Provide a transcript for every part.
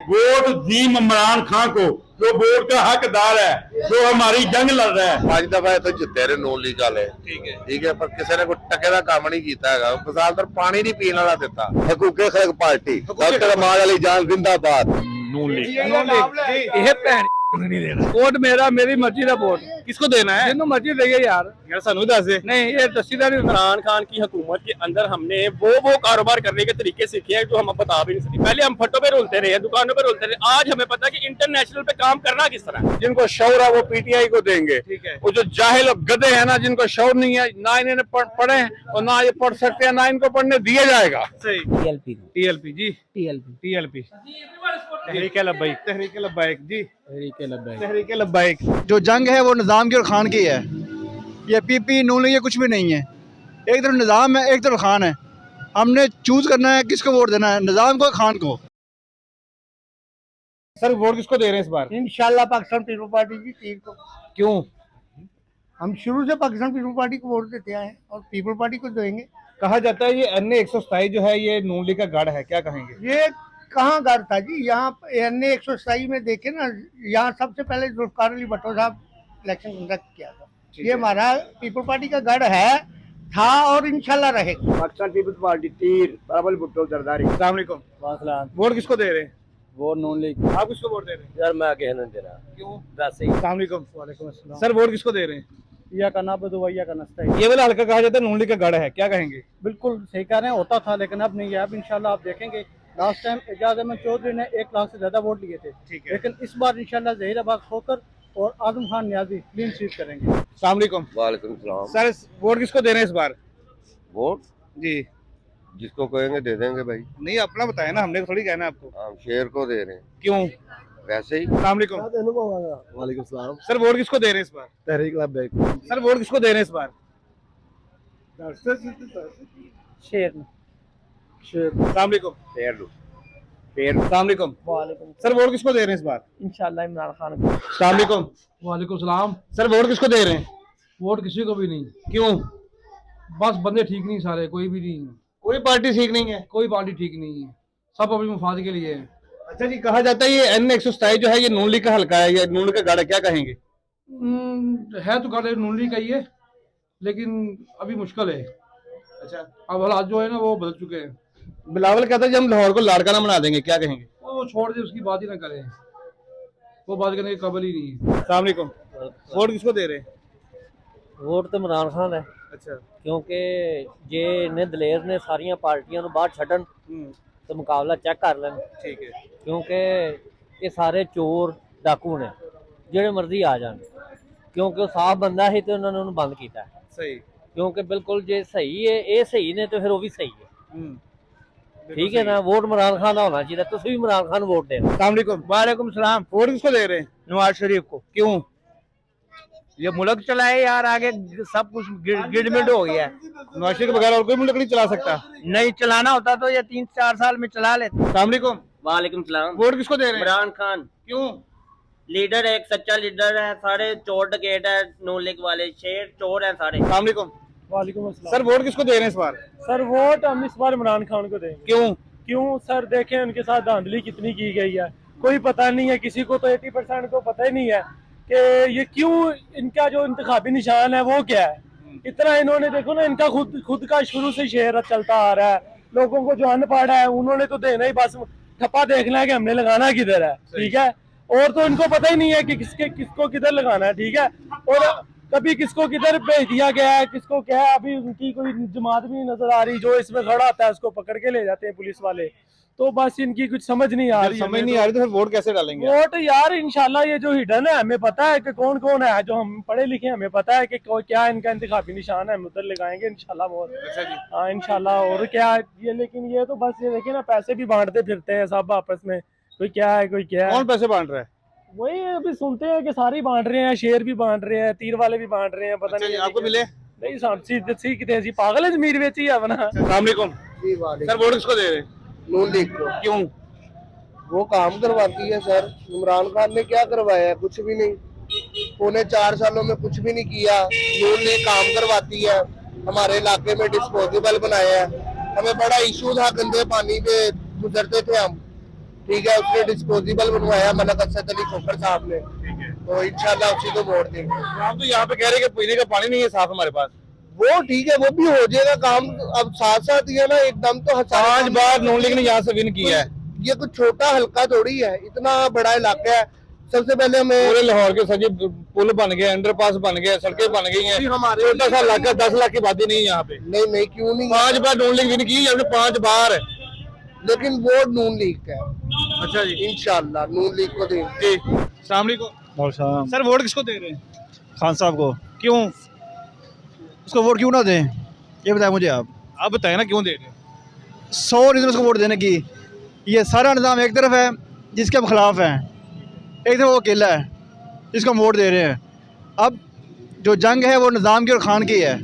Vote दी इमरान खान को, जो vote का हकदार है, जो हमारी जंग लड़ रहा है। 5 दफा तो जिते रहे नून लीग वाले, ठीक है, पर किसी ने कोई टके का काम नहीं किया है। मिसाल तर पानी नहीं पीने वाला दिता। हकूके खलक पार्टी, डॉक्टर अमाल अली जान जिंदाबाद। नून लीग ये भैन नहीं देना वोट मेरा, मेरी मर्जी का वोट किसको देना है? जिन्हों मर्जी देंगे यार सानू दस दे। नहीं, ये दस्तीदार इमरान खान की हुकूमत के अंदर हमने वो कारोबार करने के तरीके सीखे हैं जो हम बता भी नहीं सकते। पहले हम फटों पे रोलते रहे, दुकानों पे रोलते रहे, आज हमें पता है कि इंटरनेशनल पे काम करना किस तरह है। जिनको शौर है वो पीटीआई को देंगे। ठीक है। वो जो जाहिल गधे हैं ना, जिनको शौर नहीं है, ना इन्हें पढ़े और ना ये पढ़ सकते हैं, ना इनको पढ़ने दिया जाएगा। सही। टीएलपी जी, टीएलपी तहरीक लब्बैक, तहरीक लब्बैक जी, तहरीक लब्बैक। जो जंग है वो निज़ाम की और खान की है। ये पीपी नून लीग ये कुछ भी नहीं है। एक तरफ निज़ाम है, एक तरफ खान है। हमने चूज करना है किसको वोट देना है, निज़ाम को, खान को। सर वोट किसको दे रहे हैं इस बार? इंशाल्लाह पाकिस्तान पीपल पार्टी की टीम को। क्यों? हम शुरू से पाकिस्तान पीपल पार्टी को वोट देते आए हैं और पीपल पार्टी को देंगे। कहा जाता है ये अन्य 127 जो है ये नून लीग का गढ़ है, क्या कहेंगे? ये कहाँ घर था जी? यहाँ एनए 127 में देखे ना, यहाँ सबसे पहले जुल्फकार अली भट्टो साहब इलेक्शन कंडक्ट किया था। ये हमारा पीपल पार्टी का गढ़ है, था और इंशाल्लाह रहेगा। पाकिस्तान पीपल्स पार्टी तीर बराबर भुट्टो जरदारी। अस्सलाम वालेकुम। वोट किसको दे रहे हैं? वो नून लीग। आप किसको वोट दे रहे हैं? यार मैं आगे नहीं दे रहा। क्यों? वैसे ही। अस्सलाम वालेकुम। वालेकुम अस्सलाम। सर वोट किसको दे रहे हैं? या करना बदुवैया का नस्ता है। ये वाला हल्का कहा जाता है नून लीग का गढ़ है, क्या कहेंगे? बिल्कुल सही कह रहे हैं, होता था लेकिन अब नहीं है। अब इंशाल्लाह आप देखेंगे, लास्ट टाइम एजाज अहमद चौधरी ने 1 लाख से ज्यादा वोट लिए थे, ठीक है। लेकिन इस बार इंशाल्लाह जहीराबाद खोकर और आजम खान नियाजी क्लीन स्वीप करेंगे। अस्सलाम वालेकुम। वालेकुम सलाम। सर वोट किसको दे रहे हैं इस बार? वोट जी जिसको कहेंगे दे देंगे भाई। नहीं, अपना बताया ना, हमने थोड़ी कहना है आपको। हम शेर को दे रहे हैं। क्यों? वैसे ही। अस्सलाम वालेकुम। वालेकुम सलाम। सर वोट किसको दे रहे हैं इस बार? तहरीक लब्बैक। सर वोट किसको दे रहे हैं इस बार? शेर शेर। अस्सलाम वालेकुम। अस्सलाम वालेकुम। वालेकुम। सर वोट किसको दे रहे हैं इस बार? इंशाल्लाह इमरान खान को। अस्सलाम वालेकुम। वालेकुम सलाम। सर वोट किसको दे रहे हैं? वोट किसी को भी नहीं, क्यों? बस बंदे ठीक नहीं, सारे कोई भी नहीं है, कोई पार्टी ठीक नहीं है। कोई पार्टी ठीक नहीं है, सब अपने मुफाद के लिए है। अच्छा जी, कहा जाता है ये एन 127 जो है ये नून लीग का हल्का है, ये नून लीग का गढ़ है, क्या कहेंगे? है तो गढ़ नून लीग का ही है, लेकिन अभी मुश्किल है। अच्छा, अब हालात जो है ना वो बदल चुके हैं। बिलावल कहता है कि हम लाहौर को लाड़काना बना देंगे, क्या कहेंगे? वो छोड़ दे, उसकी बात ही ना करें, वो बात करने के काबिल ही नहीं है। अस्सलाम वालेकुम। वोट किसको दे रहे हैं? वोट तो इमरान खान है, अच्छा, क्योंकि जे ने दलेर ने सारिया पार्टियां ਨੂੰ ਬਾਹਰ ਛੱਡਣ तो मुकाबला चेक कर लें, ठीक है, क्योंकि ये सारे चोर डाकू ने ਜਿਹੜੇ मर्जी आ जान, क्योंकि वो साफ बंदा है तो उन्होंने उन्हें बंद किया है। सही। क्योंकि बिल्कुल जे सही है, ये सही ने तो फिर वो भी सही है, ठीक है ना। वोट इमरान खान होना चाहिए, तुम भी इमरान खान वोट देना। अस्सलाम वालेकुम। वालेकुम सलाम। वोट किसको दे रहे हैं? नवाज शरीफ को। क्यों? ये मुल्क चलाए यार, आगे सब कुछ गिड़मिड़ हो गया है। नवाज शरीफ के बगैर और कोई मुल्क नहीं चला सकता। नहीं चलाना होता तो ये 3-4 साल में चला लेते। अस्सलाम वालेकुम। वालेकुम सलाम। वोट किसको दे रहे हैं? इमरान खान। क्यों? लीडर है, एक सच्चा लीडर है, सारे चोर डकैत है, नून लीग वाले शेर चोर है सारे। अस्सलाम वालेकुम। वालेकुम अस्सलाम। सर वोट किसको दे रहे हैं इस बार? सर वोट हम इस बार इमरान खान को देंगे। क्यों? क्यों सर? देखें उनके साथ धांधली कितनी की गई है, कोई पता नहीं है किसी को, तो 80% को पता ही नहीं है कि ये क्यों, इनका जो इंतखाबी निशान है वो क्या है। इतना इन्होंने देखो ना, इनका खुद का शुरू से शेर चलता आ रहा है, लोगों को जो अनपढ़ है उन्होंने तो देना ही, बस ठप्पा देखना है कि हमने लगाना किधर है, ठीक है। और तो इनको पता ही नहीं है कि किसको किधर लगाना है, ठीक है। और कभी किसको किधर भेज दिया गया है, किसको क्या है, अभी उनकी कोई जमात भी नहीं नजर आ रही, जो इसमें खड़ा आता है उसको पकड़ के ले जाते हैं पुलिस वाले। तो बस इनकी कुछ समझ नहीं आ रही, समझ नहीं आ रही, तो फिर वोट कैसे डालेंगे? वोट यार इंशाल्लाह ये जो हिडन है, हमें पता है कि कौन कौन है, जो हम पढ़े लिखे, हमें पता है कि क्या इनका इंतखाबी निशान है, हम उधर लगाएंगे इंशाल्लाह वोट। अच्छा जी। हाँ इंशाल्लाह। और क्या ये, लेकिन ये तो बस ये देखिए ना, पैसे भी बांटते फिरते हैं सब आपस में, कोई क्या है कोई क्या है। कौन पैसे बांट रहा है? वही अभी सुनते हैं कि सारे बांट रहे हैं, शेर भी बांट रहे हैं, तीर वाले भी बांट रहे हैं, पता नहीं आपको मिले? नहीं साहब पागल है, जमीर बेची है अपना। अस्सलाम वालेकुम। सर वोट किसको दे रहे हैं? नून लीग को। क्यों? वो काम करवाती है सर। इमरान खान ने क्या करवाया है? कुछ भी नहीं। 4.25 सालों में कुछ भी नहीं किया। नून लीग काम करवाती है। हमारे इलाके में डिस्पोजेबल बनाया है, हमें बड़ा इशू था, गंदे पानी पे गुजरते थे हम, ठीक है, उसने डिस्पोजेबल बनवाया मलक असद अली खोखर साहब ने, तो इंशाल्लाह उसी को वोट देंगे। हम तो यहाँ पे कह रहे हैं कि पीने का पानी नहीं है साफ हमारे पास। वो ठीक है, वो भी हो जाएगा काम। अब साथ साथ ये ना एकदम तो 5 बार नून लीग ने यहाँ से विन किया है। ये कुछ छोटा हल्का थोड़ी है, इतना बड़ा इलाका है। सबसे पहले हमें पूरे लाहौर के सजी पुल बन गए, अंडरपास बन गए, सड़कें बन गई हैं। हमारे छोटा सा इलाका, 10 लाख की आबादी नहीं है यहाँ पे। नहीं क्यों नहीं, 5 बार नून लीग विन की, यहाँ पे 5 बार। लेकिन वोट नून लीग का है। अच्छा जी, इंशाल्लाह नून लीग को देंगे। अस्सलाम वालेकुम। सर वोट किसको दे रहे हैं? खान साहब को। क्यों? उसको वोट क्यों ना दें, ये बताएं मुझे आप बताए ना क्यों दे रहे हैं? 100 रीज़न उसको वोट देने की। ये सारा निज़ाम एक तरफ है जिसके हम खिलाफ हैं, एक तरफ वो अकेला है जिसको हम वोट दे रहे हैं। अब जो जंग है वो निज़ाम की और खान की है।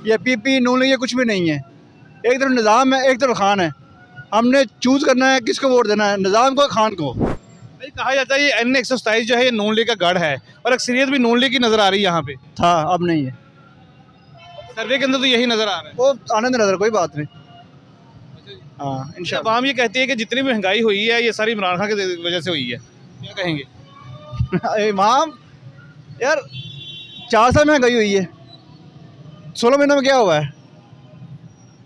ये पीपी नून लीग ये कुछ भी नहीं है। एक तरफ निज़ाम है, एक तरफ खान है। हमने चूज़ करना है किसको वोट देना है, निज़ाम को, खान को। भाई कहा जाता है ये N127 जो है ये नून लीग का गढ़ है और अक्सरियत भी नून लीग की नजर आ रही है यहाँ पे। था, अब नहीं है। सर्वे के अंदर तो यही नजर आ रहा है। वो आनंद नजर, कोई बात नहीं। हाँ इंशाल्लाह। आवाम ये कहती है कि जितनी भी महंगाई हुई है ये सारी इमरान खान की वजह से हुई है, क्या कहेंगे? इमाम यार 4 साल महंगाई हुई है, 16 महीनों में क्या हुआ है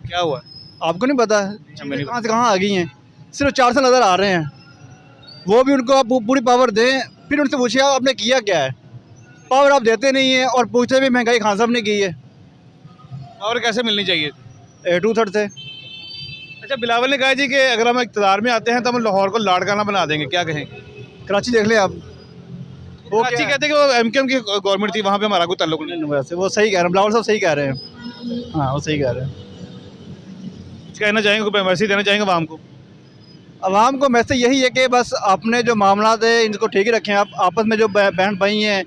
क्या हुआ? आपको नहीं पता? कहाँ से कहाँ आ गई हैं, सिर्फ 4 साल नज़र आ रहे हैं। वो भी उनको आप पूरी पावर दें, फिर उनसे पूछिए आपने किया क्या है। पावर आप देते नहीं हैं और पूछते भी महंगाई खान साहब ने की है। पावर कैसे मिलनी चाहिए? 2/3 से। अच्छा, बिलावल ने कहा जी कि अगर हम इक़्तिदार में आते हैं तो हम लाहौर को लाड़काना बना देंगे, क्या कहेंगे? कराची देख लें आप, वो कराची कहते हैं कि वो MKM की गवर्नमेंट थी, वहाँ पे हमारा कोई ताल्लुक नहीं। वैसे वो सही कह रहे हैं, बिलावल साहब सही कह रहे हैं। हाँ वो सही कह रहे हैं। कहना चाहेंगे, कोई मैसेज देना चाहेंगे आवाम को? आवाम को मैसेज यही है कि बस अपने जो मामला है इनको ठीक ही रखें। आप आपस में जो बहन भाई हैं,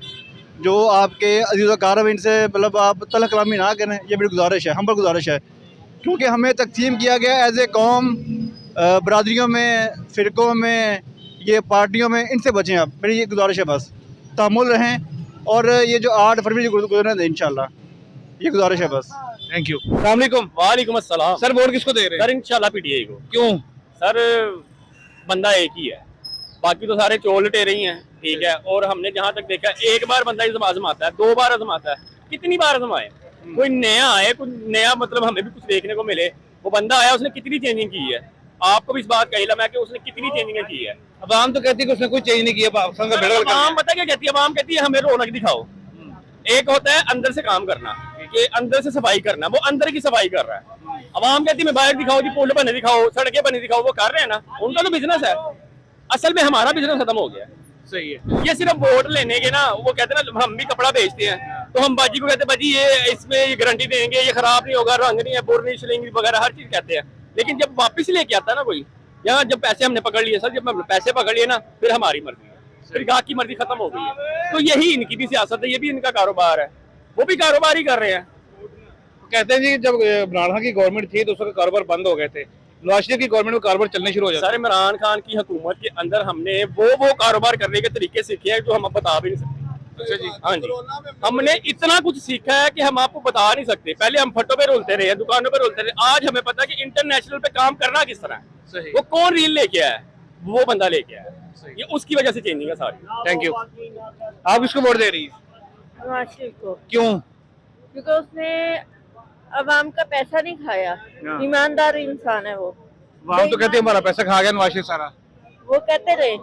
जो आपके अजीज़ व इनसे मतलब आप तलख कलामी ना करें, ये मेरी गुजारिश है, हम पर गुजारिश है। क्योंकि हमें तकसीम किया गया एज ए कौम, बरादरियों में, फ़िरक़ों में, ये पार्टियों में, इनसे बचें आप, मेरी ये गुजारिश है। बस तामुल रहें और ये जो 8 फरवरी गुजरने दें इंशाल्लाह, ये गुजारिश है बस। Thank you. अस्सलाम वालेकुम। वालेकुम अस्सलाम। सर वोट किसको दे रहे हैं? सर इंशाल्लाह PTI को। क्यों? सर बंदा एक ही है, बाकी तो सारे चोल लटेरे ही हैं, ठीक है। और हमने जहाँ तक देखा, एक बार बंदा आजमाता है, 2 बार आजमाता है, कितनी बार आजमाए? कोई नया आए, कोई नया मतलब हमें भी कुछ देखने को मिले। वो बंदा आया, उसने कितनी चेंजिंग की है? आपको भी इस बात का इल्म है कि उसने कितनी चेंजिंग की है। अवाम तो कहती है कि उसने कोई चेंज नहीं किया। आवाम पता क्या कहती है? आवाम कहती है हमें रौनक दिखाओ। एक होता है अंदर से काम करना, कि अंदर से सफाई करना, वो अंदर की सफाई कर रहा है। अवाम कहती है मैं बाहर दिखाओ जी, पुल बने दिखाओ, सड़कें बने दिखाओ, वो कर रहे हैं ना, उनका तो बिजनेस है। असल में हमारा बिजनेस खत्म हो गया है। सही है। ये सिर्फ वोट लेने के ना, वो कहते हैं ना हम भी कपड़ा बेचते हैं, तो हम बाजी को कहते हैं बाजी ये इसमें ये गारंटी देंगे, ये खराब नहीं होगा, रंग नहीं है, बुर नहीं, शिलिंग वगैरह हर चीज कहते हैं। लेकिन जब वापस लेके आता है ना कोई, यहाँ जब पैसे हमने पकड़ लिए, सर जब हम पैसे पकड़ लिए ना, फिर हमारी मर्जी है, फिर गाहक की मर्जी खत्म हो गई है। तो यही इनकी भी सियासत है, ये भी इनका कारोबार है, वो भी कारोबार ही कर रहे हैं। कहते हैं जी जब इमरान खान की गवर्नमेंट थी तो उसका कारोबार बंद हो गए थे, नवाज शरीफ की गवर्नमेंट में कारोबार चलने शुरू हो जाता है। सर इमरान खान की हुकूमत के अंदर हमने वो कारोबार करने के तरीके सीखे हैं जो हम बता भी नहीं सकते। अच्छा जी। हाँ जी, हमने इतना कुछ सीखा है कि हम आपको बता नहीं सकते। पहले हम फटों पे रोलते रहे, दुकानों पे रोलते रहे, आज हमें पता है कि इंटरनेशनल पे काम करना किस तरह है। वो कौन रील लेके आया है, वो बंदा लेके आया है, ये उसकी वजह से चेंजिंग है सारी। Thank you. आप किसको वोट दे रही है? नवाज शरीफ को। क्यों? क्योंकि उसने अवाम का पैसा नहीं खाया, ईमानदार इंसान है वो। आवाम तो कहती है हमारा पैसा खा गया नवाज शरीफ सारा। वो कहते रहे,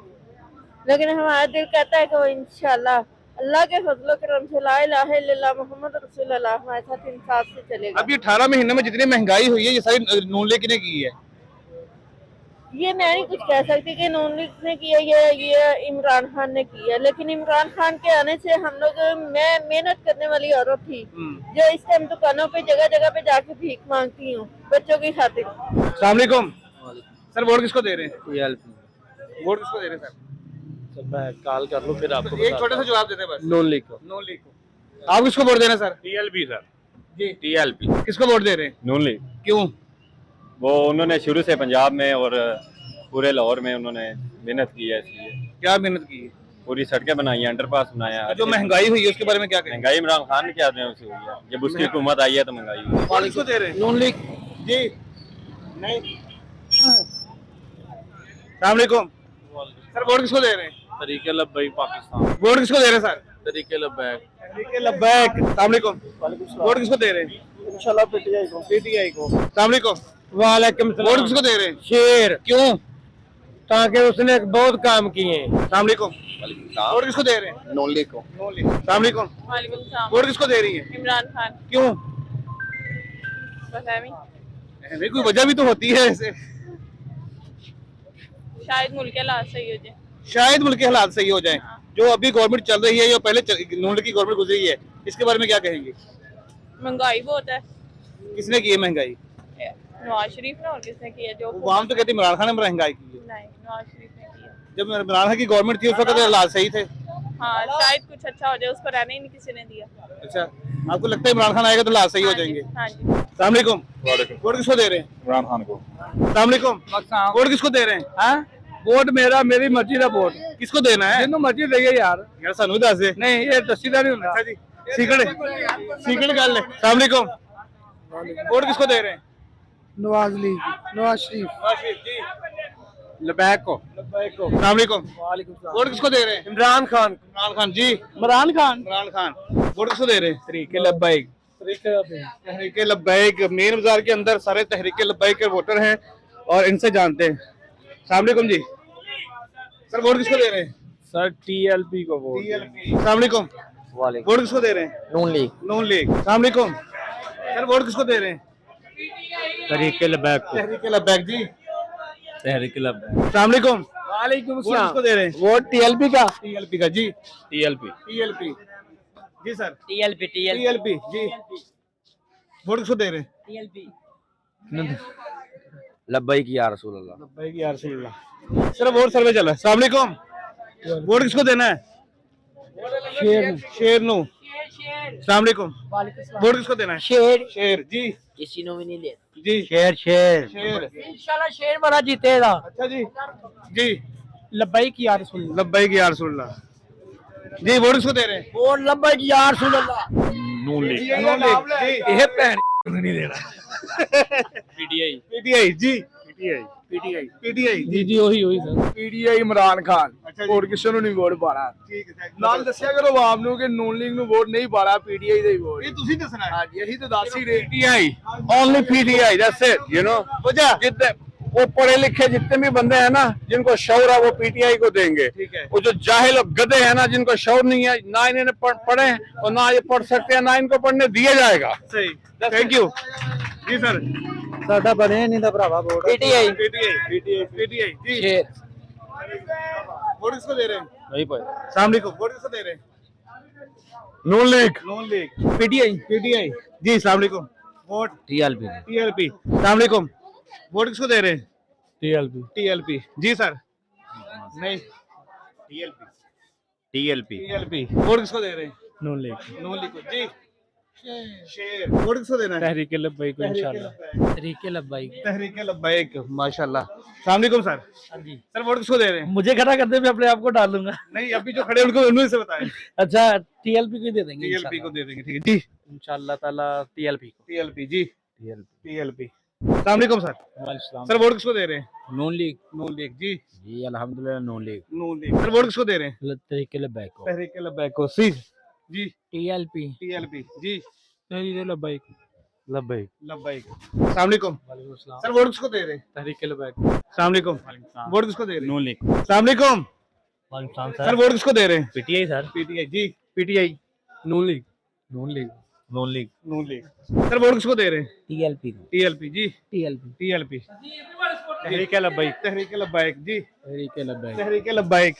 लेकिन हमारा दिल कहता है कि वो इंशाल्लाह अल्लाह के फजलो करम से ला इलाहा इल्लल्लाह मुहम्मद रसूलुल्लाह हमारे साथ इंसाफ से चलेगा। अभी 18 महीने में जितनी महंगाई हुई है ये सारी नून लीग ने की है। ये मैं नहीं कुछ कह सकती कि नून लीग ने की है, ये इमरान खान ने की है। लेकिन इमरान खान के आने से हम लोग, मैं मेहनत करने वाली औरत थी जो इस टाइम दुकानों पे जगह जगह पे जाके भीख मांगती हूँ बच्चों की खातिर। अस्सलाम वालेकुम। सर वोट किसको दे रहे हैं? वोट किसको दे रहे हैं सर? मैं कॉल कर लूँ फिर आपको। एक छोटा सा जवाब देते हैं बस। नून लीग को। नून लीग को। आप किसको वोट देना सर? TLP सर जी। TLP। किसको वोट दे रहे हैं? नून लीग। क्यों? वो उन्होंने शुरू से पंजाब में और पूरे लाहौर में उन्होंने मेहनत की है, इसलिए। क्या मेहनत की है? पूरी सड़कें बनाई है, अंडरपास बनाया है। जो महंगाई हुई है उसके बारे में क्या कहें? महंगाई इमरान खान के आदमियों से हुई है, जब उसकी हुकूमत आई है तो महंगाई हुई है। वोट किसको दे रहे हैं? नून लीग। जी। नहीं। सलामकुम सर, वोट किसको दे रहे हैं? तरीके लब्बई पाकिस्तान। वोट किसको दे रहे हैं सर? तरीके लब्बैक। तरीके लब्बैक। सलामकुम। वोट किसको दे रहे हैं? इंशाल्लाह पीटीआई को। पीटीआई को। सलामकुम। वालेकुम वोट किसको दे रहे हैं? शेर, क्यों? ताकि उसने बहुत काम किए हैं। सलामकुम। वोट किसको दे रहे हैं? नॉन को। सलामकुम। वालेकुम सलाम। वोट किसको दे रही है? इमरान खान। क्यों? पता नहीं, नहीं, कोई वजह भी तो होती है ऐसे। शायद मुल्क के हालात सही हो जाए। शायद मुल्क के हालात सही हो जाएं। जो अभी गवर्नमेंट चल रही है, जो पहले नून की गवर्नमेंट गुजरी है, इसके बारे में क्या कहेंगे? महंगाई बहुत है। किसने की है महंगाई? नवाज शरीफ ने, और किसने की है? जो आवाम तो कहती इमरान खान ने महंगाई की है। नहीं, नवाज शरीफ ने की है। जब इमरान खान की गवर्नमेंट थी उस वक्त हालात सही थे। हाँ, शायद कुछ अच्छा हो जाए, उसको रहने ही नहीं किसी ने दिया। अच्छा, आपको लगता है इमरान खान आएगा तो हालात सही हो जाएंगे? हाँ जी। सलामकुम। वोट किसको दे रहे हैं? इमरान खान को। सलामकुम। वोट किसको दे रहे हैं? वोट मेरा, मेरी मर्जी का वोट, किसको देना है? जिन्हों मर्जी दईए यार। यार सानू दस दे। नहीं, ये दसीदा नहीं होता। अच्छा जी, सीक्रेट गल है। सलामकुम। वोट किसको दे रहे हैं? नवाज शरीफ। जी। लबैक को। सलामकुम। वोट किसको दे रहे हैं? इमरान खान। इमरान खान जी। इमरान खान। इमरान खान। वोट किसको दे रहे हैं? तरीके लब्बैक। तहरीके लब्बैक। मेन बाजार के अंदर सारे तहरीके लब्बैक के वोटर हैं और इनसे जानते हैं। सलामकुम जी। सर, वोट किसको दे रहे हैं? सर टीएलपी को वोट। सलामकुम। वोट किसको दे रहे हैं? नून लीग। नून लीग। सलामकुम। सर, वोट किसको दे रहे हैं? तरीके लब्बैक को। तहरीके लब्बैक जी। तहरीके लब्बैक। सलामकुम। वालेकुम वोट किसको दे रहे हैं? वोट टीएलपी का। टीएलपी का जी। टीएलपी। टीएलपी जी सर। टीएलपी टीएलपी जी। वोट किसको दे रहे हैं? टीएलपी। लब्बैक या रसूल अल्लाह। लब्बैक या रसूल अल्लाह। सर, वोट सर्वे चल रहा है। सलामकुम। वोट किसको देना है? शेर नू। सलामकुम। वोट किसको देना है? शेर जी। किसी ने भी नहीं ले। जी। शेर। इंशाल्लाह शेर बड़ा जीतेगा। अच्छा जी। जी। लब्बैक या रसूल। लब्बैक या रसूल अल्लाह। जी, वोट किसको दे रहे हैं? वोट लब्बैक या रसूल अल्लाह। नून लीग। नून लीग जी। ये भैन नहीं देना। पीटीआई। पीटीआई जी। पीटीआई। पीटीआई। पीटीआई जी जी वही सर। पीटीआई इमरान खान। अच्छा जी। और किसी ਨੂੰ ਨਹੀਂ ਵੋਟ ਪਾਣਾ। ठीक है। ਨਾਲ ਦੱਸਿਆ ਕਰੋ ਆਵਾਮ ਨੂੰ ਕਿ ਨੂਨ ਲੀਗ ਨੂੰ ਵੋਟ ਨਹੀਂ ਪਾਣਾ, ਪੀਟੀਆਈ ਦਾ ਹੀ ਵੋਟ। ये तुसी दसना है। ਹਾਂਜੀ, ਅਸੀਂ ਤਾਂ ਦੱਸ ਹੀ ਰਹੇ। PTI, only PTI, that's it, you know। वजह? जितने वो पढ़े लिखे जितने भी बंदे हैं ना, जिनको शौर है, वो PTI को देंगे। ठीक है। वो जो जाहिल और गधे हैं ना, जिनको शौर नहीं है, ना इन्हें पढ़े और ना ये पढ़ सकते हैं, ना इनको पढ़ने दिया जाएगा। सही। Thank you ji sir. साडा बने नहीं दा भरावा vote. PTI. PTI. PTI ji. शेर। वोट किसको दे रहे हैं? नहीं पाए। सलामकुम। वोट किसको दे रहे हैं? Noon league. Noon league. PTI. PTI जी। सलामकुम। Vote TLP. टीएलपी। सलामकुम। वोट किसको दे रहे हैं? टीएलपी। टीएलपी जी सर। नहीं, टीएलपी। टीएलपी। टीएलपी। वोट किसको दे रहे हैं? नून लीग। नून लीग को जी। शेर। वोट किसको देना है? तहरीके लब्बैक को इंशाल्लाह। तरीके लब्बैक। तहरीके लब्बैक। माशाल्लाह। सलामकुम सर। हाँ जी। सर, वोट किसको दे रहे हैं? मुझे खड़ा करते मैं अपने आप को डाल दूंगा। नहीं, अभी जो खड़े हैं उनको उन्हीं से बताएं। अच्छा, टीएलपी को ही दे देंगे टीएलपी को दे देंगे। ठीक है जी। इंशाल्लाह ताला। टीएलपी को। टीएलपी जी। टीएलपी। टीएलपी। सलामकुम सर। सर, वोट किसको दे रहे हैं? नून लीग। नून लीग जी। जी अल्हम्दुलिल्लाह नून league. Noon league. Sir, vote किसको दे रहे हैं? तरीके लब्बैक को। तहरीके लब्बैक को सी जी। टीएलपी। टीएलपी जी। तहरीके लब्बैक। लब्बैक। लब्बैक। सलामकुम। सर, वोट किसको दे रहे हैं? तहरीके लब्बैक। सलामकुम। वोट किसको दे रहे हैं? नून लीग। सलामकुम। सर, वोट किसको दे रहे हैं? PTI sir. पीटीआई जी। पीटीआई। नून league. Noon league. Noon league. Noon league. Sir, vote किसको दे रहे हैं? टीएलपी। टीएलपी जी। टीएलपी। टीएलपी। तहरीके लब्बैक। तहरीके लब्बैक जी। तहरीके लब्बैक। तहरीके लब्बैक।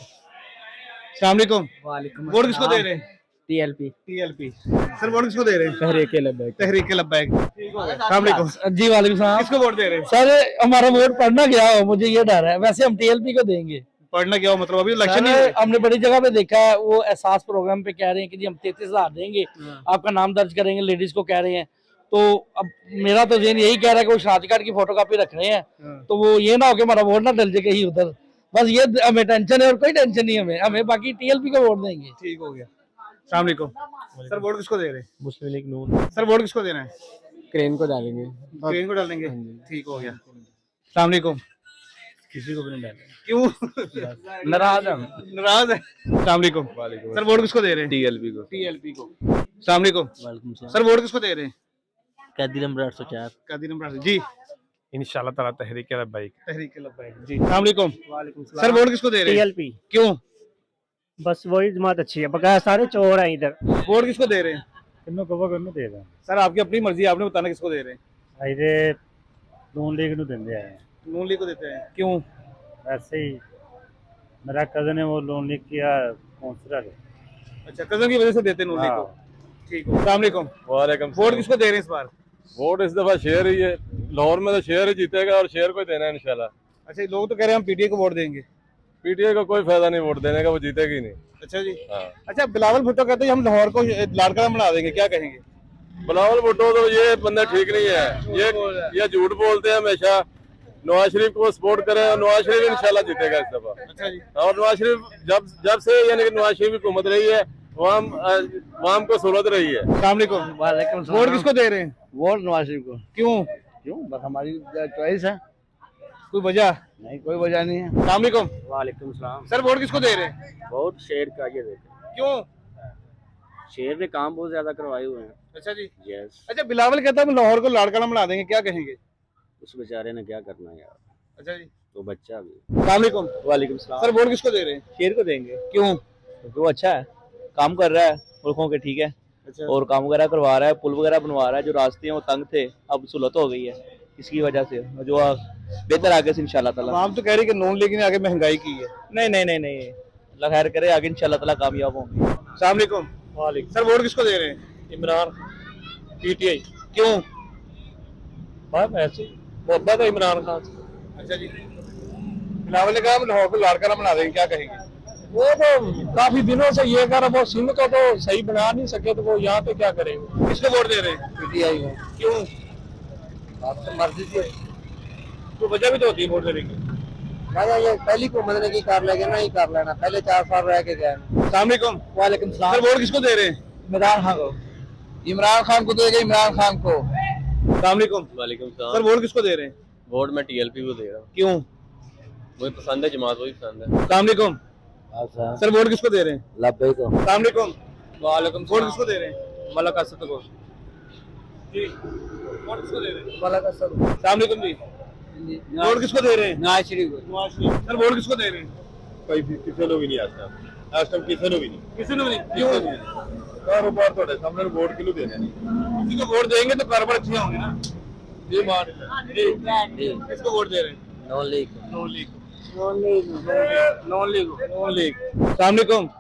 सलामकुम। वालेकुम। वोट किसको दे रहे हैं? टीएलपी। टीएलपी। सर, वोट किसको दे रहे हैं? तहरीके लब्बैक। तहरीके लब्बैक। सलामकुम। जी वालेकुम सलाम। किसको वोट दे रहे हैं? सर हमारा वोट पढ़ना गया हो, मुझे ये डर है। वैसे हम टीएलपी को देंगे। पढ़ना क्या हो मतलब अभी इलेक्शन सर, नहीं है। हमने बड़ी जगह पे देखा है, वो एहसास प्रोग्राम पे कह रहे हैं कि जी हम 33,000 देंगे, आपका नाम दर्ज करेंगे, लेडीज को कह रहे हैं। तो अब मेरा तो जेन यही कह रहा है कि वो शादी कार्ड की फोटोकॉपी रख रहे हैं, तो वो ये ना हो कि हमारा वोट ना डल जाए कहीं उधर। बस ये हमें टेंशन है और कोई टेंशन नहीं है हमें बाकी टीएलपी को वोट देंगे। ठीक हो गया। सलामकुम। सर, वोट किसको दे रहे हैं? मुस्लिम लीग नून। सर, वोट किसको देना है? क्रेन को डालेंगे। ट्रेन को डालेंगे। ठीक हो गया। सलामकुम। किसी को भी नहीं डालेंगे। क्यों? नाराज हम। नाराज है। अस्सलाम वालेकुम। सर वोट किसको दे रहे हैं? टीएलपी को। टीएलपी को। अस्सलाम वालेकुम। सर वोट किसको दे रहे हैं? कैदी नंबर 804 कादी नंबर जी। इंशाल्लाह ताला तहरीक लब्बैक। तहरीक लब्बैक जी। अस्सलाम वालेकुम। वालेकुम सर वोट किसको दे रहे हैं? टीएलपी। क्यों? बस वही जमात अच्छी है, बकाया सारे चोर हैं इधर। वोट किसको दे रहे हैं? किन्नो कबो किन्नो दे रहे हैं। सर आपकी अपनी मर्जी, आपने बताना किसको दे रहे हैं। ਇਹਦੇ नून लीग ਨੂੰ ਦਿੰਦੇ ਆ नून लीग को देते हैं। क्यों? वैसे ही मेरा कजन है वो नून लीग किया काउंसलर है। अच्छा, कजन की वजह से देते हैं नून लीग को। ठीक है। अस्सलाम वालेकुम। वालेकुम। वोट किसको दे रहे हैं इस बार? वोट इस दफा शेर ही है, लाहौर में तो शेर ही जीतेगा और शेर को ही देना है इंशाल्लाह। अच्छा, लोग तो कह रहे हैं हम पीटीआई को वोट देंगे। पीटीआई का कोई फायदा नहीं वोट देने का, वो जीतेगी नहीं। अच्छा जी। हाँ। अच्छा, बिलावल भुट्टो कहते हैं हम लाहौर को लाड़काना बना देंगे, क्या कहेंगे? बिलावल भुट्टो तो ये बंदा ठीक नहीं है, ये झूठ बोलते हैं हमेशा। नवाज शरीफ को सपोर्ट करें और नवाज शरीफ इंशाल्लाह जीतेगा इस दफा। अच्छा जी। और नवाज शरीफ जब से यानी कि नवाज शरीफ की हुकूमत रही है वाम को सहूलत रही है। अस्सलाम वालेकुम। वालेकुम वोट किसको दे रहे हैं? वोट नवाज शरीफ को। क्यों? क्यों? बस हमारी चॉइस है, कोई वजह? नहीं कोई वजह नहीं है। अस्सलाम वालेकुम। वालेकुम सलाम। सर वोट किसको दे रहे हैं? बहुत शेर का ये देते, क्यों? शेर ने काम बहुत ज्यादा करवाए हुए हैं। अच्छा जी। यस। अच्छा, बिलावल कहता है हम लाहौर को लाड़काना बना देंगे, क्या कहेंगे? उस बेचारे ने क्या करना यार, अच्छा जी। तो बच्चा भी। अस्सलाम वालेकुम। वालेकुम सलाम। सर वोट किसको दे रहे हैं? शेर को देंगे क्यों? क्योंकि वो अच्छा है, काम कर रहा है मुल्कों के, ठीक है, अच्छा। और काम वगैरह करवा रहा है, पुल वगैरह बनवा रहा है। जो रास्ते हैं वो तंग थे, अब सहूलत हो गई है इसकी वजह से, जो बेहतर आगे से इंशाल्लाह ताला। आप तो कह रही कि नून लीग ने आगे महंगाई की है। नहीं नहीं नहीं नहीं, अल्लाह खैर करे, आगे इंशाल्लाह ताला कामयाब होंगे। अस्सलाम वालेकुम। वालेकुम। सर वोट किसको दे रहे हैं? इमरान पीटीआई। क्यों? बस वैसे ही मोहब्बत है इमरान खान से। अच्छा जी। बिलावल ने कहा हम लाहौर को लाड़काना बना देंगे, क्या कहेंगे? वो तो काफी दिनों से ये कर, वो सिंध को तो सही बना नहीं सके, तो वो यहाँ पे क्या करेंगे? किसको वोट दे रहे हैं? पीटीआई को। क्यों? आपसे मर्जी से तो वजह भी तो होती है वोट देने की। ये पहली को मदद की कर लेंगे, नहीं कर लेना, पहले 4 साल रह के गए। अस्सलाम वालेकुम। वालेकुम सर वोट किसको दे रहे हैं? इमरान खान को। इमरान खान को देगा, इमरान खान को। अस्सलाम वालेकुम। वालेकुम सर वोट किसको दे रहे हैं? वोट मैं टीएलपी को दे रहा हूँ, क्यों? वही पसंद है, जमात वही पसंद है। अस्सलाम वालेकुम। सर वोट किसको दे रहे हैं? लब्बैक को। अस्सलाम वालेकुम। वालेकुम। वोट किसको दे रहे हैं? मलक असद को। जी। वोट किसको दे रहे हैं? मलक असद। अस्सलाम वालेकुम जी। वोट किसको दे रहे हैं? नवाज शरीफ को। नवाज शरीफ। सर वोट किसको दे रहे हैं? कोई किसी को भी नहीं आता, आज तक किसी को भी नहीं। किसी ने भी नहीं। क्यों? कारोबार थोड़े सामने वोट किलो देने नहीं। किसी को वोट देंगे तो कारोबार अच्छे होंगे ना। जी मान जी। किसको वोट दे रहे हैं? Noon league. Noon league. Noon league. Noon league. Noon league. अस्सलाम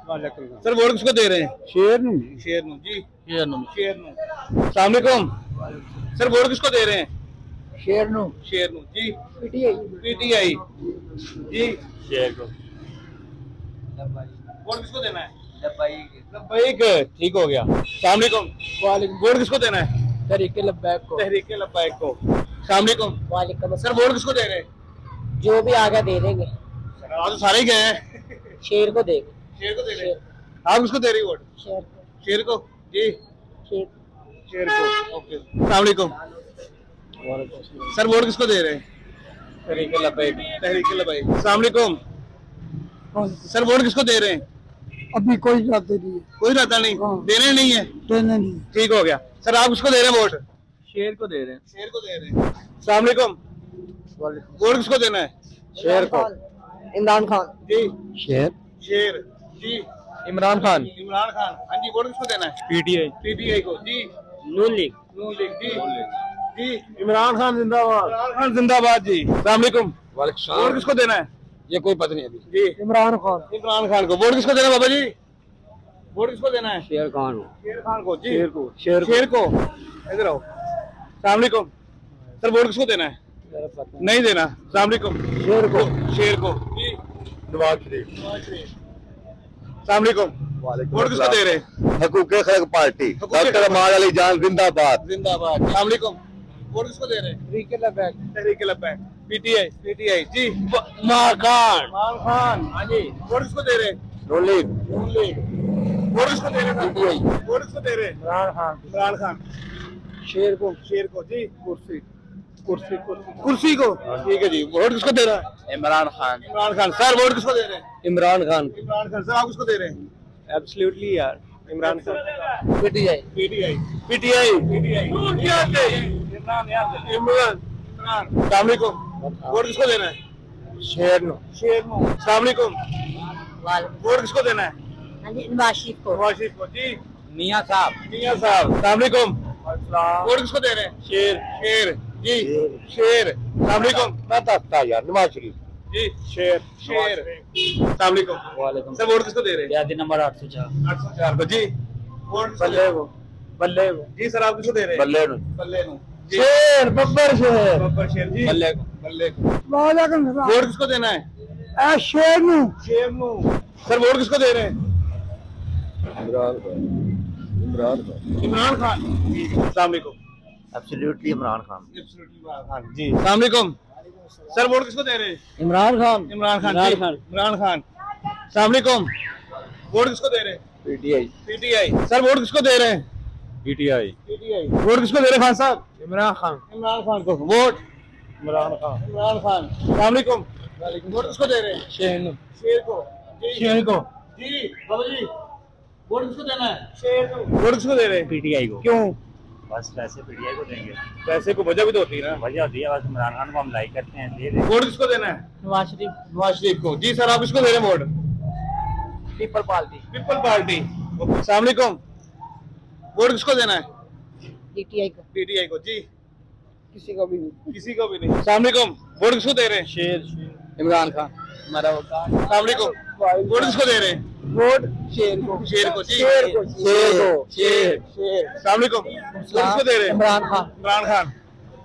वालेकुम। सर वोट किसको दे रहे हैं? शेर नहीं, शेर नू जी। शेर नो। शेर नू। अस्सलाम वालेकुम। सर वोट किसको दे रहे हैं? शेर नो। शेर नू जी। पीटीआई। पीटीआई जी। शेर को। वोट किसको देना है? लब्बैक। ठीक हो गया। अस्सलाम वालेकुम। वालेकुम। वोट किसको देना है? तहरीक लब्बैक को। तहरीक लब्बैक को। अस्सलाम वालेकुम। वालेकुम। सर वोट किसको दे रहे हैं? जो भी आगे दे देंगे, आज तो सारे ही गए हैं। शेर को देंगे। शेर को दे रहे हैं। आप किसको दे रही वोट? शेर को। शेर को जी। शेर। शेर को। ओके। अस्सलाम वालेकुम। सर वोट किसको दे रहे हैं? तहरीक लब्बैक। तहरीक लब्बैक। अस्सलाम वालेकुम। सर वोट किसको दे रहे हैं? अभी कोई इरादे नहीं है। कोई इरादा नहीं, देने नहीं है। देने नहीं। ठीक हो गया। सर आप किसको दे रहे हैं वोट? शेर को दे रहे हैं। शेर को दे रहे हैं। अस्सलाम वालेकुम। वोट किसको देना है? शेर को। इमरान खान जी। शेर। शेर जी। इमरान खान। इमरान खान। हाँ जी। वोट किसको देना है? पीटीआई। पीटीआई को जी। नून लीग। नून लीग जी। जी। इमरान खान जिंदाबाद। इमरान खान जिंदाबाद जी। अस्सलाम वालेकुम। वोट किसको देना है? ये कोई पता नहीं अभी। जी। इमरान खान। इमरान खान को। वोट किसको देना है बाबा जी? वोट किसको देना है? शेर खान। शेर खान को जी। शेर को। शेर शेर को। इधर आओ। अस्सलाम वालेकुम। सर वोट किसको देना है? नहीं देना। अस्सलाम वालेकुम। शेर को। शेर को जी। नवाज शरीफ। अस्सलाम वालेकुम। वोट किसको दे रहे हैं? हकूक़ खल्क़ पार्टी। हकूक़ डॉक्टर अमाल अली जान जिंदाबाद। जिंदाबाद। अस्सलाम वालेकुम। वोट किसको दे रहे हैं? तहरीक लब्बैक। तहरीक लब्बैक। पीटीआई। पीटीआई जी। इमरान खान। इमरान खान। हाँ जी। वोट किसको दे रहे हैं? Noon league. Noon league. Vote किसको दे रहे हैं? पीटीआई। वोट किसको दे रहे हैं? इमरान खान। इमरान खान। शेर को। शेर को जी। कुर्सी। कुर्सी को, ठीक है जी। वोट किसको दे रहा है? इमरान खान। इमरान खान। सर वोट किसको दे रहे हैं? इमरान खान। इमरान खान। सर आप किसको दे रहे हैं? एब्सोल्युटली यार Imran Khan. PTI. PTI. PTI. Imran. अस्सलाम वालेकुम। वोट किसको देना है? शेर अस्सलाम वालेकुम। वोट किसको देना है? नवाज शरीफ को। नवाज शरीफ को जी। मियाँ साहब। मियां साहब। अस्सलाम वालेकुम। वोट किसको दे रहे हैं? शेर। शेर जी। शेर। अस्सलाम वालेकुम। मैं दसता यार नवाज शरीफ। जी शेर। शेर। अस्सलाम वालेकुम। वालेकुम। सर वोट किसको दे रहे हैं? यादी नंबर 804। 804 को जी। वोट बल्ले को। बल्ले को जी। सर आप किसको दे रहे हैं? बल्ले नु। बल्ले को जी। शेर बब्बर शेर। बब्बर शेर जी। बल्ले को। बल्ले को। वोट किसको देना है? शेर नू। शेर नु। सर वोट किसको दे रहे हैं? इमरान खान। अस्सलाम वालेकुम। एब्सोल्युटली इमरान खान। इमरान खान जी। अस्सलाम वालेकुम। सर वोट किसको दे रहे हैं? इमरान खान। इमरान खान। इमरान खान। अस्सलाम वालेकुम। वोट किसको दे रहे हैं? पीटीआई। पीटीआई। सर वोट किसको दे रहे हैं? पीटीआई। पीटीआई। वोट किसको दे रहे हैं खान साहब? इमरान खान। इमरान खान को। वोट इमरान खान। इमरान खान। अस्सलाम वालेकुम। वोट किसको दे रहे हैं? शेर शेर को जी। शेर को। जी बाबा जी वोट किसको देना है? शेर को। वोट किसको दे रहे हैं? पीटीआई को। क्यों? बस पैसे पीटीआई को देंगे। पैसे को वजह भी तो होती है ना। वजह होती है बस इमरान खान को हम लाइक करते हैं दे दें। वोट किसको देना है? नवाज शरीफ। नवाज शरीफ को जी। सर आप किसको दे रहे हैं vote? People party. People party. अस्सलाम वालेकुम। वोट किसको देना है? पीटीआई को। पीटीआई को जी। किसी को भी नहीं। किसी को भी नहीं। अस्सलाम वालेकुम। वोट किसको दे रहे हैं? शेर। इमरान खान। अस्सलाम वालेकुम। वोट किसको दे रहे हैं? वोट शेर को। शेर को जी। शेर को। शेर को। शेर। शेर। अस्सलाम वालेकुम। वोट किसको दे रहे हैं? इमरान खान। इमरान खान।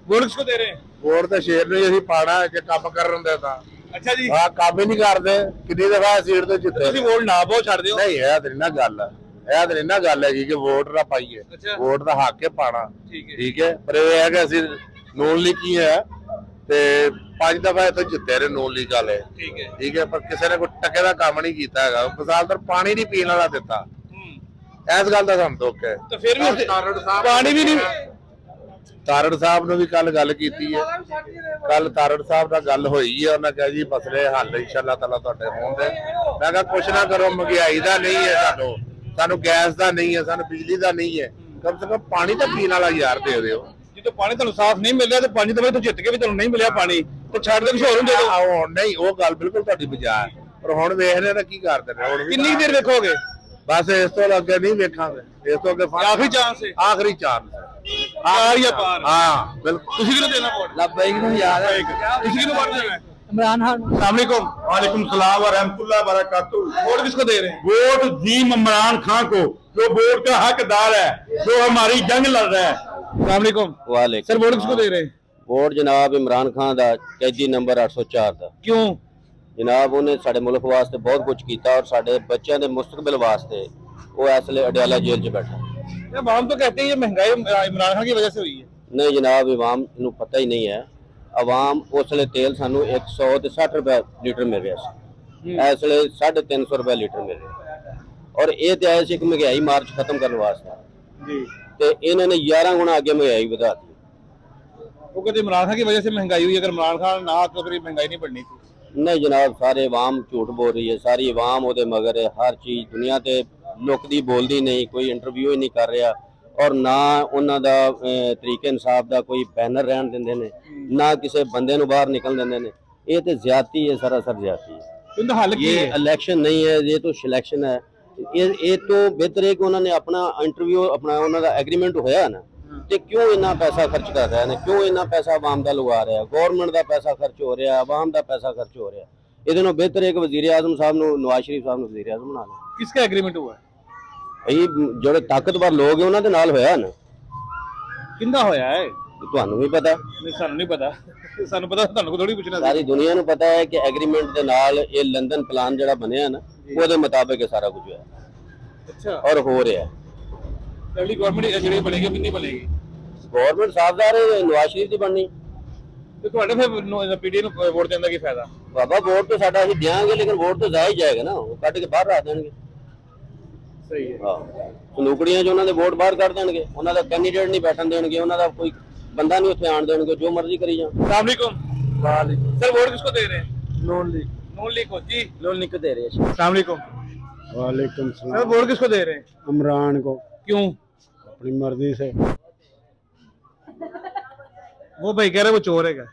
वोट किसको दे रहे हैं? ਵੋਟ ਤਾਂ ਸ਼ੇਰ ਨੂੰ ਹੀ ਅਸੀਂ ਪਾਣਾ ਜੇ ਕੰਮ ਕਰਨ ਦੇ ਤਾਂ ਅੱਛਾ ਜੀ। ਹਾਂ ਕੰਮ ਹੀ ਨਹੀਂ ਕਰਦੇ ਕਿੰਨੀ ਦਫਾ ਸੀਟ ਤੋਂ ਜਿੱਤੇ ਤੁਸੀਂ ਵੋਟ ਨਾ ਪਾਓ ਛੱਡ ਦਿਓ। ਨਹੀਂ ਇਹ ਤਾਂ ਨਹੀਂ ਨਾ ਗੱਲ ਇਹ ਤਾਂ ਨਹੀਂ ਨਾ ਗੱਲ ਹੈਗੀ ਕਿ ਵੋਟ ਨਾ ਪਾਈਏ ਅੱਛਾ। ਵੋਟ ਦਾ ਹੱਕ ਹੈ ਪਾਣਾ ਠੀਕ ਹੈ। ਠੀਕ ਹੈ ਪਰ ਇਹ ਹੈ ਕਿ ਅਸੀਂ ਨੋਨ ਲੀਗ ਕੀ ਹੈ ਤੇ 5 ਦਫਾ ਇੱਥੇ ਜਿੱਤੇ ਰਹੇ ਨੋਨ ਲੀਗ ਵਾਲੇ ਠੀਕ ਹੈ ਪਰ ਕਿਸੇ ਨੇ ਕੋਈ ਟਕੇ ਦਾ ਕੰਮ ਨਹੀਂ ਕੀਤਾ ਹੈਗਾ ਮਿਸਾਲ ਤੌਰ ਪਾਣੀ ਨਹੀਂ ਪੀਣ ਵਾਲਾ ਦਿੱਤਾ ਇਸ ਗੱਲ ਦਾ ਸਾਨੂੰ ਦੁੱਖ ਹੈ ਤਾਂ ਫਿਰ ਵੀ ਪਾਣੀ ਵੀ ਨਹੀਂ। ਤਾਰੜ ਸਾਹਿਬ ਨੂੰ ਵੀ ਕੱਲ ਗੱਲ ਕੀਤੀ ਹੈ ਕੱਲ ਤਾਰੜ ਸਾਹਿਬ ਨਾਲ ਗੱਲ ਹੋਈ ਹੈ ਉਹਨਾਂ ਕਿਹਾ ਜੀ ਮਸਲੇ ਹੱਲ ਇਨਸ਼ਾਅੱਲਾ ਤਾਲਾ ਤੁਹਾਡੇ ਹੋਣਗੇ ਮੈਂ ਕਿਹਾ ਕੁਛ ਨਾ ਕਰੋ ਮਹਿੰਗਾਈ ਦਾ ਨਹੀਂ ਹੈ ਸਾਨੂੰ ਗੈਸ ਦਾ ਨਹੀਂ ਹੈ ਸਾਨੂੰ ਬਿਜਲੀ ਦਾ ਨਹੀਂ ਹੈ ਕਮ ਸੇ ਕਮ ਪਾਣੀ ਤਾਂ ਪੀਣ ਵਾਲਾ ਯਾਰ ਦੇ ਦਿਓ ਜਦੋਂ ਪਾਣੀ ਤੁਹਾਨੂੰ ਸਾਫ਼ ਨਹੀਂ ਮਿਲ ਰਿਹਾ ਤੇ 5 ਦਫੇ ਤੋਂ ਜਿੱਤ ਕੇ ਵੀ ਤੁਹਾਨੂੰ ਨਹੀਂ ਮਿਲਿਆ ਪਾਣੀ ਤੇ ਛੱਡ ਦੇ ਕੁਝ ਹੋਰ ਦੇ ਦਿਓ। ਆਹੋ ਨਹੀਂ ਉਹ ਗੱਲ ਬਿਲਕੁਲ ਤੁਹਾਡੀ ਬਜਾ ਹੈ ਪਰ ਹੁਣ ਵੇਖਦੇ ਨਾ ਕੀ ਕਰਦੇ ਨੇ ਹੁਣ ਕਿੰਨੀ ਦੇਰ ਵੇਖੋਗੇ? ਬਸ ਇਸ ਤੋਂ ਅੱਗੇ ਨਹੀਂ ਵੇਖਾਂਗੇ ਇਸ ਤੋਂ ਅੱਗੇ ਆਖਰੀ ਚਾਂਸ ਹੈ। ਆਖਰੀ ਚਾਂਸ ਪਾਰ ਜਾਂ ਪਾਰ। ਹਾਂ ਬਿਲਕੁਲ ਤੁਸੀਂ ਕਿਹਨੂੰ ਦੇਣਾ ਵੋਟ? ਲੱਭੇਗ ਨੂੰ ਯਾਦ ਹੈ। ਤੁਸੀਂ ਕਿਹਨੂੰ ਵੋਟ ਦੇਣਾ ਹੈ? इमरान खान। अस्सलाम वालेकुम। वालेकुम सलाम व रहमतुल्लाह व बरकातहू। वोट किसको दे रहे हैं? वोट जी इमरान खान को जो वोट का हकदार है जो हमारी जंग लड़ रहा है। अस्सलाम वालेकुम। वालेकुम। सर वोट किसको दे रहे हैं? वोट जनाब इमरान खान दा कैदी नंबर 804 ਦਾ। क्यों? जनाब ਉਹਨੇ ਸਾਡੇ ਮੁਲਕ ਵਾਸਤੇ ਬਹੁਤ ਕੁਝ ਕੀਤਾ ਔਰ ਸਾਡੇ ਬੱਚਿਆਂ ਦੇ ਮੁਸਤਕਬਲ ਵਾਸਤੇ ਉਹ ਇਸ ਲਈ ਅਡਿਆਲਾ ਜੇਲ੍ਹ 'ਚ ਬੈਠਾ। ये आवाम तो कहते हैं ये महंगाई इमरान खान की वजह से हुई है। नहीं जनाब इमाम ਨੂੰ ਪਤਾ ਹੀ ਨਹੀਂ ਹੈ। आवाम उस ਵੇਲੇ तेल ਸਾਨੂੰ 160 रुपए लीटर मिल रहा ਸੀ ਇਸ ਵੇਲੇ 350 रुपए लीटर मिल ਰਿਹਾ ਔਰ ਇਹ ਤੇ ਆਇਆ ਸੀ ਕਿ ਮਹਿੰਗਾਈ ਮਾਰਚ ਖਤਮ ਕਰਨ ਵਾਸਤੇ जी ਤੇ ਇਹਨਾਂ ਨੇ 11 ਗੁਣਾ ਅੱਗੇ ਮਹਿੰਗਾਈ ਵਧਾ ਦਿੱਤੀ। वो कहते इमरान खान की वजह से महंगाई हुई। अगर इमरान खान ना तो फिर महंगाई नहीं बढ़नी थी। नहीं जनाब सारे आवाम झूठ बोल रही है सारी आवाम ਉਹਦੇ ਮਗਰ ਹੈ ਹਰ ਚੀਜ਼ ਦੁਨੀਆ ਤੇ ਲੁਕਦੀ ਬੋਲਦੀ ਨਹੀਂ ਕੋਈ ਇੰਟਰਵਿਊ ਹੀ ਨਹੀਂ ਕਰ ਰਿਹਾ ਔਰ ਨਾ ਉਹਨਾਂ ਦਾ ਤਰੀਕੇ ਇਨਸਾਫ ਦਾ ਕੋਈ ਬੈਨਰ ਰਹਿਣ ਦਿੰਦੇ ਨੇ ਨਾ ਕਿਸੇ ਬੰਦੇ ਨੂੰ ਬਾਹਰ ਨਿਕਲ ਦਿੰਦੇ ਨੇ ਇਹ ਤੇ ਜ਼ਿਆਦਤੀ ਹੈ ਸਰਾਸਰ ਜ਼ਿਆਦਤੀ ਹੈ। तो हल की ये है? इलेक्शन नहीं है ये तो सिलेक्शन है ये तो बेहतर है कि उन्होंने अपना इंटरव्यू अपना उन्होंने एग्रीमेंट होया ना ਤੇ ਕਿਉਂ ਇੰਨਾ ਪੈਸਾ ਖਰਚ ਕਰ ਰਿਹਾ ਨੇ ਕਿਉਂ ਇੰਨਾ ਪੈਸਾ ਆਵਾਮ ਦਾ ਲਗਾ ਰਿਹਾ ਗਵਰਨਮੈਂਟ ਦਾ ਪੈਸਾ ਖਰਚ ਹੋ ਰਿਹਾ ਆਵਾਮ ਦਾ ਪੈਸਾ ਖਰਚ ਹੋ ਰਿਹਾ ਇਹਦੇ ਨਾਲੋਂ ਬਿਹਤਰ ਹੈ ਕਿ ਵਜ਼ੀਰ ਆਜ਼ਮ ਸਾਹਿਬ ਨੂੰ ਨਵਾਜ਼ ਸ਼ਰੀਫ ਸਾਹਿਬ ਨੂੰ ਵਜ਼ੀਰ ਆਜ਼ਮ ਬਣਾ ਲਓ। किसका एग्रीमेंट हुआ है? ਭਈ ਜਿਹੜੇ ਤਾਕਤਵਰ ਲੋਕ ਹੈ ਉਹਨਾਂ ਦੇ ਨਾਲ ਹੋਇਆ ਨਾ किंदा होया है? ਤੁਹਾਨੂੰ ਵੀ ਪਤਾ नहीं सानू नहीं पता सानू पता ਤੁਹਾਨੂੰ को थोड़ी पूछना ਸਾਰੀ ਦੁਨੀਆ ਨੂੰ ਪਤਾ ਹੈ ਕਿ ਐਗਰੀਮੈਂਟ ਦੇ ਨਾਲ ਇਹ ਲੰਡਨ ਪਲਾਨ ਜਿਹੜਾ ਬਣਿਆ ਨਾ ਉਹਦੇ ਮੁਤਾਬਕ ਇਹ ਸਾਰਾ ਕੁਝ ਹੋਇਆ अच्छा ਔਰ ਹੋ ਰਿਹਾ अगली गवर्नमेंट ਜਿਹੜੀ ਬਣੇਗੀ ਕਿੰਨੀ ਬਣੇਗੀ? ਗਵਰਨਮੈਂਟ ਸਾਫਦਾਰ ਹੈ ਨਵਾਜ਼ ਸ਼ਰੀਫ ਦੀ ਬਣਨੀ ਤੇ ਤੁਹਾਡੇ ਫਿਰ ਪੀਡੀ ਨੂੰ ਵੋਟ ਦੇਣ ਦਾ ਕੀ ਫਾਇਦਾ? ਬਾਬਾ ਵੋਟ ਤਾਂ ਸਾਡਾ ਅਸੀਂ ਦਿਆਂਗੇ ਲੇਕਿਨ ਵੋਟ ਤਾਂ ਜ਼ਾਇਆ ਜਾਏਗਾ ਨਾ ਉਹ ਕੱਢ ਕੇ ਬਾਹਰ ਰੱਖ ਦੇਣਗੇ। ਸਹੀ ਹੈ। ਹਾਂ ਸੰਦੂਕੜੀਆਂ 'ਚ ਉਹਨਾਂ ਦੇ ਵੋਟ ਬਾਹਰ ਕਰ ਦੇਣਗੇ ਉਹਨਾਂ ਦਾ ਕੈਂਡੀਡੇਟ ਨਹੀਂ ਬੈਠਣ ਦੇਣਗੇ ਉਹਨਾਂ ਦਾ ਕੋਈ ਬੰਦਾ ਨਹੀਂ ਉੱਥੇ ਆਣ ਦੇਣਗੇ, ਜੋ ਮਰਜ਼ੀ करी जाओ। सलामकुम सर, वोट किसको दे रहे हैं? नून लीग नून लीग को जी। लोन लिख के दे रहे हैं। सलामकुम वालेकुम सर, सलाम। वोट किसको दे रहे हैं? इमरान को क्यों? अपनी मर्जी से। वो भाई कह रहे वो चोर है क्या?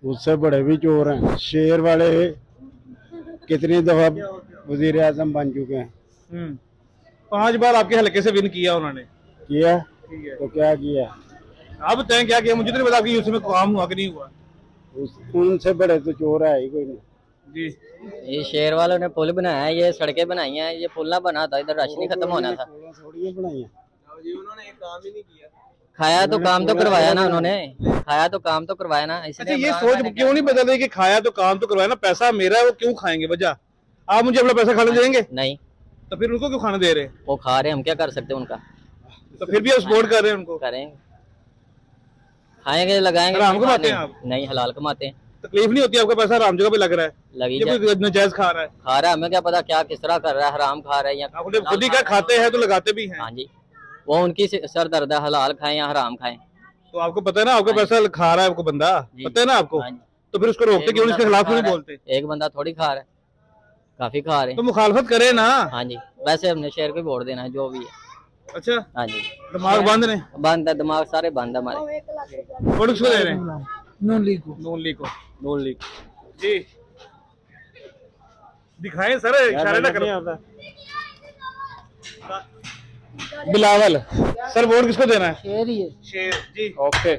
उससे बड़े भी चोर हैं। शेर वाले कितनी दफा वजीर आजम बन चुके हैं। 5 बार आपके हल्के से विन किया उन्होंने। किया तो क्या किया? आप बताएं क्या किया, मुझे तो नहीं पता कि उसमें काम हुआ कि नहीं हुआ। उनसे बड़े तो चोर है ही कोई नहीं। जी ये शेर वालों ने पुल बनाया है, ये सड़कें बनाई हैं, ये पुल ना बना था इधर राशन ही खत्म होना था। थोड़ी बनाई है। उन्होंने एक काम ही नहीं किया। खाया तो काम तो करवाया ना उन्होंने, खाया तो काम तो करवाया ना। अच्छा, ये सोच क्यों नहीं बदल रही कि खाया तो काम तो करवाया ना, पैसा मेरा है, वो क्यों खाएंगे? वजह आप मुझे अपना पैसा खाने देंगे? नहीं, तो फिर उनको क्यों खाने दे रहे हैं? वो खा रहे हैं, हम क्या कर सकते हैं उनका? तो फिर भी आप सपोर्ट कर रहे हैं उनको? करेंगे, खाएंगे, लगाएंगे। हराम कमाते हैं आप? नहीं, हलाल कमाते हैं। तकलीफ नहीं होती आपका पैसा हराम जगह पे लग रहा है? लगी ये कोई नाजायज खा रहा है? खा रहा है, हमें क्या पता क्या किस तरह कर रहा है, हराम खा रहा है या आपने खुद ही क्या खाते हैं तो लगाते भी हैं। हाँ जी, वो उनकी सर दर्द है, हलाल खाएं या हराम खाएं। तो आपको पता है ना आपका पैसा खा रहा है आपको बंदा, पता है ना आपको, तो फिर उसको रोकते क्यों, इसके खिलाफ क्यों नहीं बोलते? एक बंदा थोड़ी खा रहा है, काफी खा रहे तो मुखालफत करे ना। हाँ जी, वैसे हमने शेर को ही वोट देना है जो भी है। अच्छा, हाँ जी, दिमाग बंद ने? बंद है, दिमाग सारे बंद है हमारे। वोट किसको दे रहे हैं? नून लीग को। नून लीग को। नून लीग जी, दिखाएं सर, इशारे ना करो। बिलावल सर, वोट किसको देना है? शेर ही है। शेर जी। ओके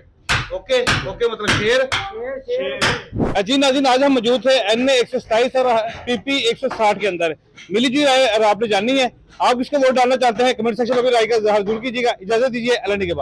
ओके ओके, मतलब शेर। जी नाज़रीन, आज हम मौजूद थे NA 127 और PP 160 के अंदर। मिली जी राय आपने जाननी है, आप किसको वोट डालना चाहते हैं? कमेंट सेक्शन में राय का इजहार जरूर कीजिएगा। इजाजत दीजिए, अल्लाह के बाद।